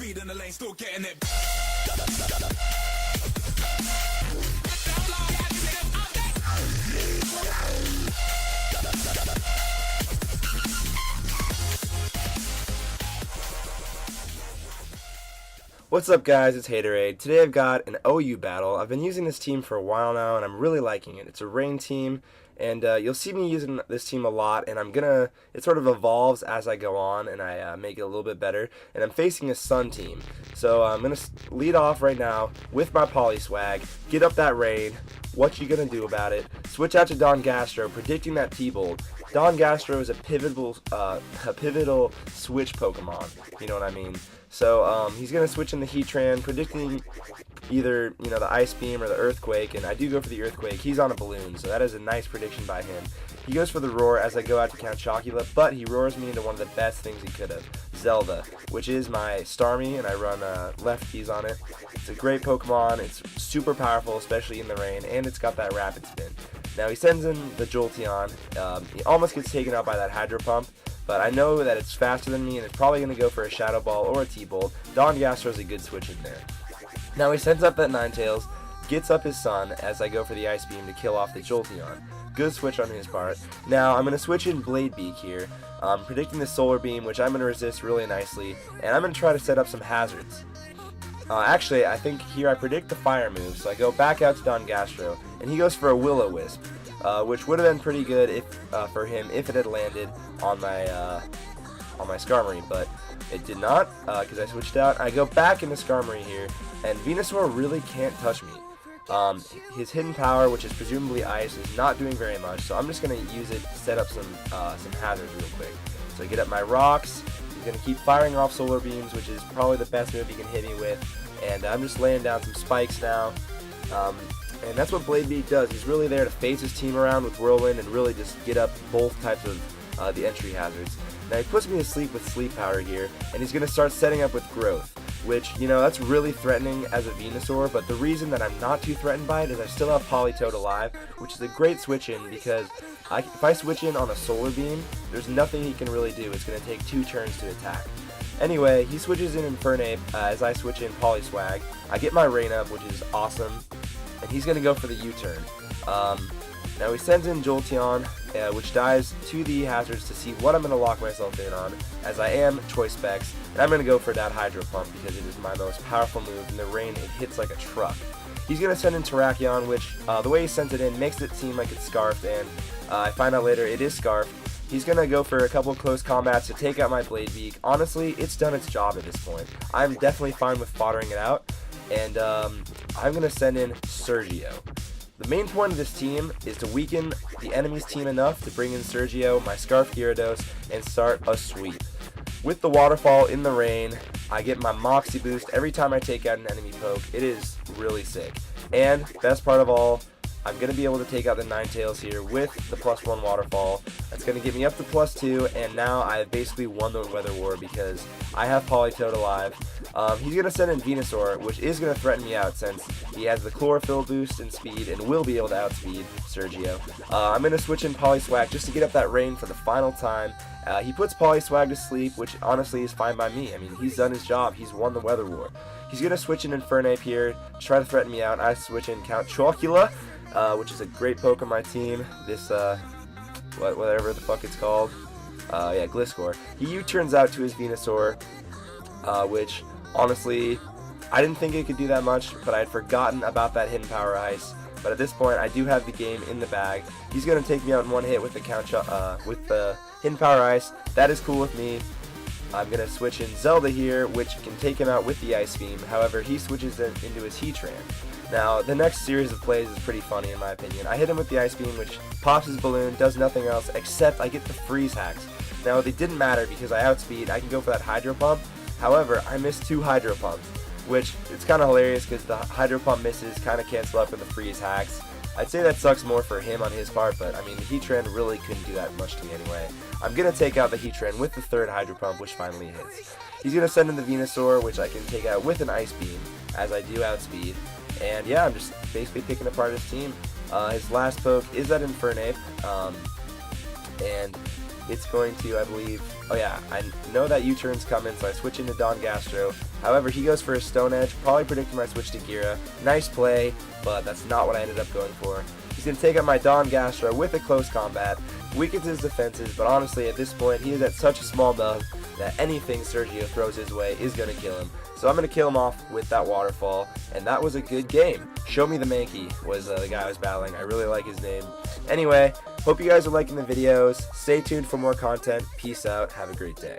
speed in the lane, still getting it. What's up guys, it's Haterade. Today I've got an OU battle. I've been using this team for a while now and I'm really liking it. It's a rain team and you'll see me using this team a lot, and it sort of evolves as I go on and I make it a little bit better. And I'm facing a sun team. So I'm going to lead off right now with my poly swag, get up that rain. What you going to do about it? Switch out to Don Gastro, predicting that T-Bolt. Don Gastro is a pivotal switch Pokemon, you know what I mean? So he's going to switch in the Heatran, predicting either the Ice Beam or the Earthquake, and I do go for the Earthquake. He's on a balloon, so that is a nice prediction by him. He goes for the Roar as I go out to Count Chocula, but he roars me into one of the best things he could have, Zelda, which is my Starmie, and I run left keys on it. It's a great Pokemon. It's super powerful, especially in the rain, and it's got that Rapid Spin. Now he sends in the Jolteon. He almost gets taken out by that Hydro Pump, but I know that it's faster than me and it's probably going to go for a Shadow Ball or a T-Bolt. Don Gastro's a good switch in there. Now he sends up that Ninetales, gets up his Sun as I go for the Ice Beam to kill off the Jolteon. Good switch on his part. Now I'm going to switch in Blade Beak here, predicting the Solar Beam, which I'm going to resist really nicely, and I'm going to try to set up some hazards. Actually, I think here I predict the Fire move, so I go back out to Don Gastro, and he goes for a Will-O-Wisp, which would have been pretty good for him if it had landed on my Skarmory, but it did not, because I switched out. I go back into Skarmory here, and Venusaur really can't touch me. His hidden power, which is presumably Ice, is not doing very much, so I'm just going to use it to set up some hazards real quick. So I get up my rocks. He's going to keep firing off Solar Beams, which is probably the best move he can hit me with, and I'm just laying down some spikes now. And that's what Blade Beak does. He's really there to phase his team around with Whirlwind and really just get up both types of the entry hazards. Now he puts me to sleep with Sleep Power here, and he's going to start setting up with Growth, which, that's really threatening as a Venusaur, but the reason that I'm not too threatened by it is I still have Politoed alive, which is a great switch in because if I switch in on a Solar Beam, there's nothing he can really do. It's going to take 2 turns to attack. Anyway, he switches in Infernape as I switch in Polyswag. I get my Rain up, which is awesome, and he's going to go for the U-turn. Now he sends in Jolteon, which dives to the hazards to see what I'm going to lock myself in on, as I am Choice Specs, and I'm going to go for that Hydro Pump because it is my most powerful move. In the rain, it hits like a truck. He's going to send in Terrakion, which the way he sends it in makes it seem like it's Scarfed, and I find out later it is Scarfed. He's going to go for a couple close combats to take out my Blade Beak. Honestly, it's done its job at this point. I'm definitely fine with foddering it out, and I'm going to send in Sergio. The main point of this team is to weaken the enemy's team enough to bring in Sergio, my Scarf Gyarados, and start a sweep. With the Waterfall in the rain, I get my Moxie boost every time I take out an enemy poke. It is really sick. And, best part of all, I'm going to be able to take out the Ninetales here with the +1 Waterfall. That's going to get me up to +2, and now I've basically won the Weather War because I have Politoed alive. He's going to send in Venusaur, which is going to threaten me out since he has the Chlorophyll boost and speed and will be able to outspeed Sergio. I'm going to switch in Polyswag just to get up that rain for the final time. He puts Polyswag to sleep, which honestly is fine by me. I mean, he's done his job. He's won the Weather War. He's going to switch in Infernape here to try to threaten me out. I switch in Count Chocula, which is a great poke on my team. This, whatever the fuck it's called. Yeah, Gliscor. He U-turns out to his Venusaur, which, honestly, I didn't think it could do that much, but I had forgotten about that Hidden Power Ice. But at this point, I do have the game in the bag. He's going to take me out in one hit with the Hidden Power Ice. That is cool with me. I'm going to switch in Zelda here, which can take him out with the Ice Beam. However, he switches into his Heatran. Now, the next series of plays is pretty funny in my opinion. I hit him with the Ice Beam, which pops his balloon, does nothing else, except I get the Freeze Hacks. Now, they didn't matter because I outspeed. I can go for that Hydro Pump. However, I missed 2 Hydro Pumps, which it's kind of hilarious because the Hydro Pump misses kind of cancel out with the Freeze Hacks. I'd say that sucks more for him on his part, but I mean, the Heatran really couldn't do that much to me anyway. I'm going to take out the Heatran with the 3rd Hydro Pump, which finally hits. He's going to send in the Venusaur, which I can take out with an Ice Beam, as I do outspeed. And yeah, I'm just basically picking apart his team. His last poke is that Infernape, and it's going to, I believe, oh yeah, I know that U-turn's coming, so I switch into Don Gastro, However, he goes for a Stone Edge, probably predicting my switch to Gira. Nice play, but that's not what I ended up going for. He's going to take out my Don Gastro with a close combat, weakens his defenses, but honestly at this point he is at such a small buff that anything Sergio throws his way is going to kill him. So I'm going to kill him off with that waterfall, and that was a good game. ShowMeTheMankey was the guy I was battling. I really like his name. Anyway, hope you guys are liking the videos. Stay tuned for more content. Peace out. Have a great day.